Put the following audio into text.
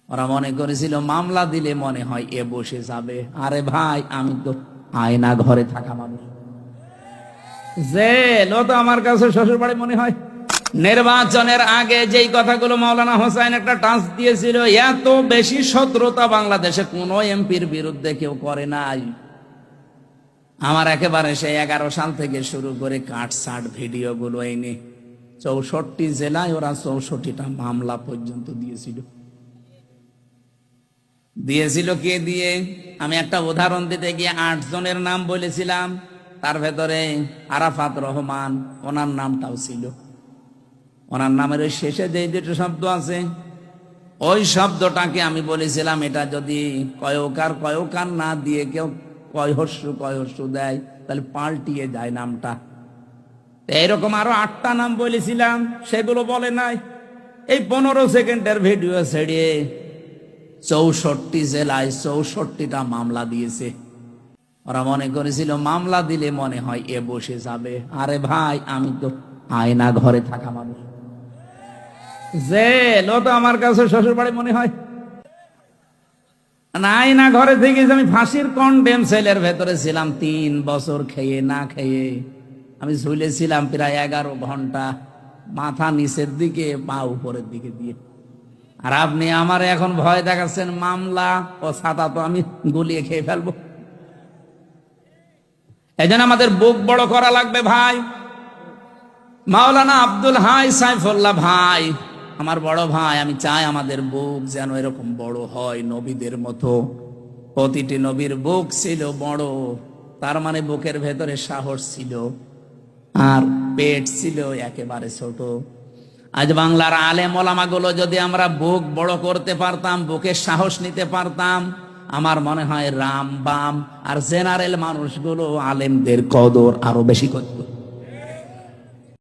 ওরা মনে করেছিল মামলা দিলে মনে হয় এ বসে যাবে। আরে ভাই, আমি তো আয়না ঘরে থাকা মানুষ, জেল ও তো আমার কাছে শ্বশুর বাড়ি মনে হয়। নির্বাচনের আগে যেই কথাগুলো মাওলানা হোসাইন একটা টাচ দিয়েছিল, এত বেশি শত্রুতা বাংলাদেশে কোন এমপির বিরুদ্ধে কেউ করে নাই। আমার একেবারে সেই 11 সাল থেকে শুরু করে কাটছাট ভিডিও গুলো এনে 64 জেলায় ওরা 64টা মামলা পর্যন্ত দিয়েছিল কে দিয়ে? আমি একটা উদাহরণ দিতে গিয়ে 8 জনের নাম বলেছিলাম, তার ভেতরে আরাফাত রহমান, ওনার নামটাও ছিল। ওনার নামের ওই শেষে যে দুটো শব্দ আছে, ওই শব্দটাকে আমি বলেছিলাম এটা যদি কয়কার না দিয়ে কেউ কয়হস্যু দেয় তাহলে পাল্টিয়ে যায় নামটা। এইরকম আরো 8টা নাম বলেছিলাম, সেগুলো বলে নাই। এই 15 সেকেন্ডের ভিডিও ছেড়ে 64 জেলায় 64টা মামলা দিয়েছে। ওরা মনে করেছিল মামলা দিলে মনে হয় এ বসে যাবে। আরে ভাই, আমি তো আয়না ঘরে থাকা মানুষ, জেল ও তো আমার কাছে শ্বশুর বাড়ি মনে হয়। আয়না ঘরে থেকে আমি ফাঁসির কন্ডেম সেলের ভেতরে ছিলাম 3 বছর, খেয়ে না খেয়ে আমি ঝুলেছিলাম প্রায় 11 ঘন্টা, মাথা নিচের দিকে পা উপরের দিকে দিয়ে। আর আপনি আমার এখন ভয় দেখাচ্ছেন মামলা ও ছাতা তো আমি গুলিয়ে খেয়ে ফেলবো। এই জন্য আমাদের বুক বড় করা লাগবে ভাই। মাওলানা আব্দুল হাই সাইফুল্লাহ ভাই আমার বড় ভাই, আমি চাই আমাদের বুক যেন এরকম বড় হয় নবীদের মতো। প্রতিটি নবীর বুক ছিল বড়, তার মানে বুকের ভেতরে সাহস ছিল, আর পেট ছিল একেবারে ছোট। আজ বাংলার আলেম ওলামা গুলো যদি আমরা বুক বড় করতে পারতাম, বুকের সাহস নিতে পারতাম, আমার মনে হয় রাম বাম আর জেনারেল মানুষগুলো আলেমদের কদর আরো বেশি করত।